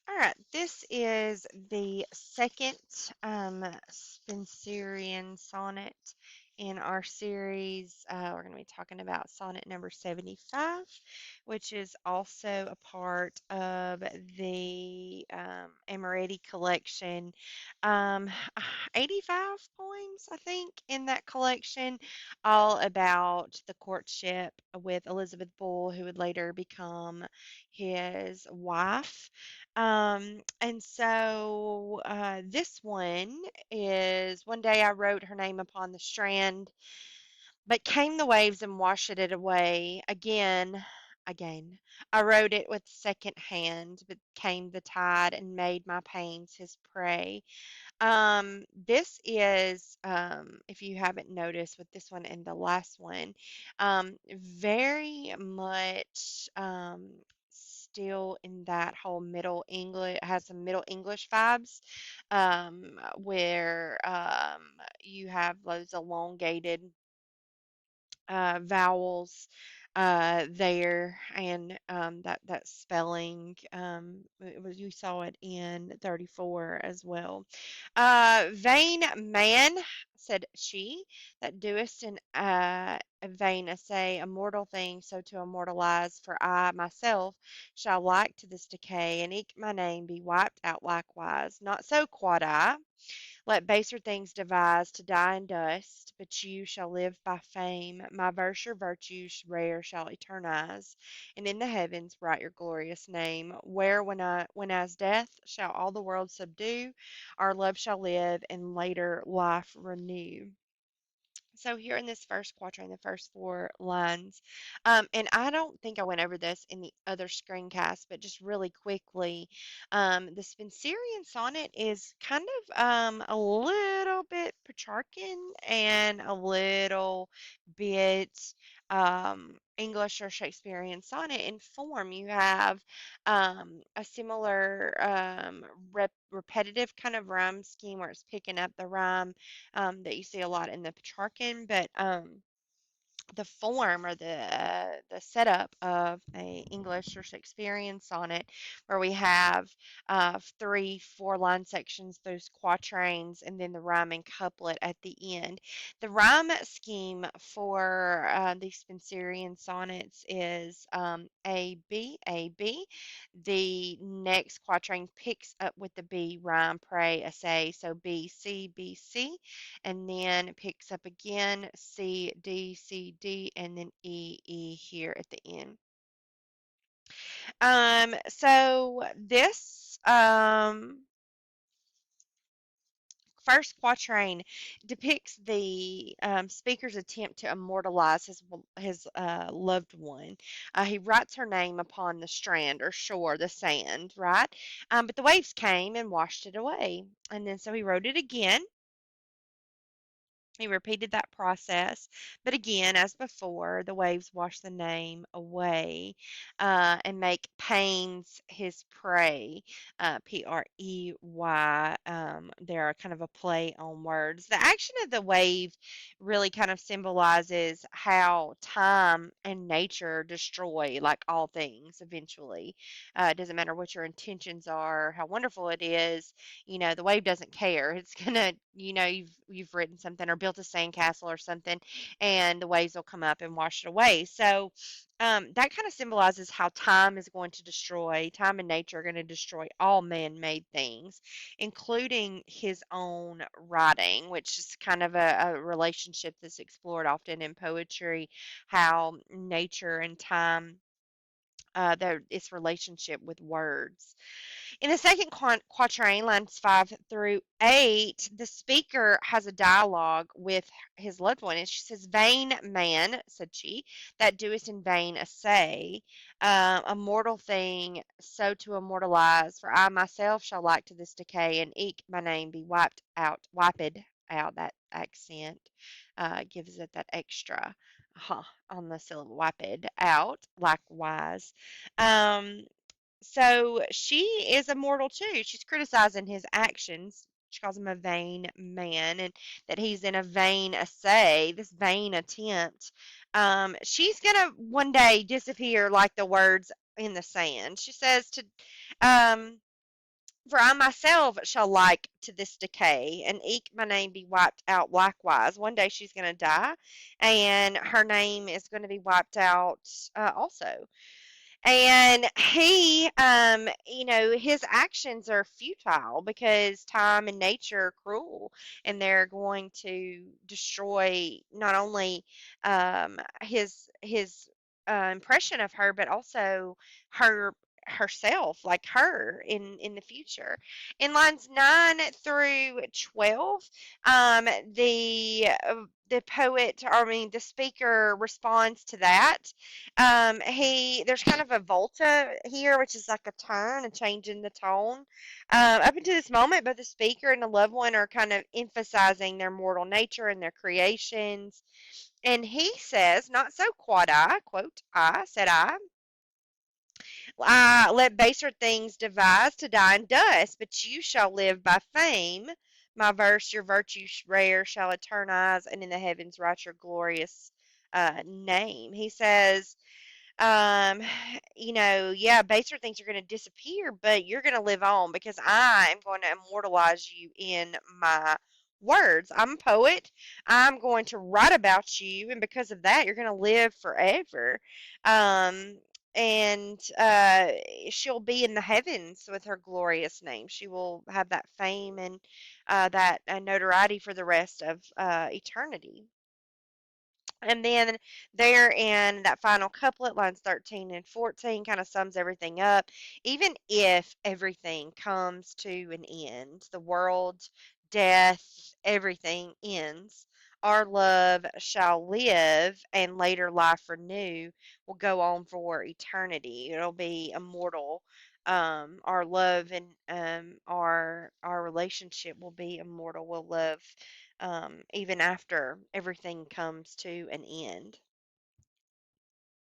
All right, this is the second Spenserian sonnet in our series. We're going to be talking about sonnet number 75, which is also a part of the Amoretti collection. Um, 85 poems, I think, in that collection, all about the courtship with Elizabeth Bull, who would later become his wife. And so this one is one day I wrote her name upon the strand, but came the waves and washed it away. Again. I wrote it with second hand, but came the tide and made my pains his prey. This is, if you haven't noticed with this one and the last one, very much still in that whole Middle English, has some Middle English vibes, where you have those elongated vowels there, and that spelling, you saw it in 34 as well. Vain man, said she, that doest in a vain essay a mortal thing, so to immortalize. For I myself shall like to this decay, and eke my name be wiped out likewise. Not so, quod I. Let baser things devise to die in dust, but you shall live by fame. My verse your virtues rare shall eternize, and in the heavens write your glorious name. Where when as death shall all the world subdue, our love shall live and later life renew. So here in this first quatrain, the first four lines, and I don't think I went over this in the other screencast, but just really quickly, the Spenserian sonnet is kind of a little bit Petrarchan and a little bit English or Shakespearean sonnet in form. You have a similar repetitive kind of rhyme scheme where it's picking up the rhyme that you see a lot in the Petrarchan, but the form or the setup of a English or Shakespearean sonnet, where we have three, 4 line sections, those quatrains, and then the rhyming couplet at the end. The rhyme scheme for the Spenserian sonnets is A B A B. The next quatrain picks up with the B rhyme, pray, essay, so B C B C, and then it picks up again C, D, C, D, and then E, E here at the end. So this first quatrain depicts the speaker's attempt to immortalize his loved one. He writes her name upon the strand or shore, the sand, right? But the waves came and washed it away, and then so he wrote it again. He repeated that process, but again, as before, the waves wash the name away and make pains his prey. Prey. They're kind of a play on words. The action of the wave really kind of symbolizes how time and nature destroy, like all things, eventually. It doesn't matter what your intentions are, how wonderful it is, the wave doesn't care. It's gonna, you've written something or built a sandcastle or something, and the waves will come up and wash it away. So that kind of symbolizes how time and nature are going to destroy all man-made things, including his own writing, which is kind of a relationship that's explored often in poetry, how nature and time, its relationship with words. In the second quatrain, lines 5 through 8, the speaker has a dialogue with his loved one, and she says, "Vain man," said she, "that doest in vain essay a mortal thing, so to immortalize. For I myself shall like to this decay, and eke my name be wiped out." That accent gives it that extra on the syllable, wiped out, likewise. Um, so she is immortal too. She's criticizing his actions. She calls him a vain man, and that he's in a vain essay, this vain attempt. She's gonna one day disappear like the words in the sand. She says to, um, For I myself shall like to this decay, and eke my name be wiped out likewise. One day she's going to die, and her name is going to be wiped out also. And he, his actions are futile because time and nature are cruel, and they're going to destroy not only his impression of her, but also her herself, like her in the future. In lines 9 through 12, the poet, or I mean, the speaker responds to that. He There's kind of a volta here, which is like a turn, a change in the tone. Up until this moment, both the speaker and the loved one are kind of emphasizing their mortal nature and their creations. And he says, "Not so, quod I," quote, "I, said I, let baser things devise to die in dust, but you shall live by fame. My verse, your virtue rare, shall eternize, and in the heavens write your glorious name." He says, um, yeah, baser things are going to disappear, but you're going to live on because I am going to immortalize you in my words. I'm a poet. I'm going to write about you, and because of that, you're going to live forever. Um, and she'll be in the heavens with her glorious name. She will have that fame and that notoriety for the rest of eternity. And then there in that final couplet, lines 13 and 14, kind of sums everything up. Even if everything comes to an end, the world, death, everything ends, our love shall live, and later life renew will go on for eternity. It'll be immortal. Our love and our relationship will be immortal. We'll live even after everything comes to an end.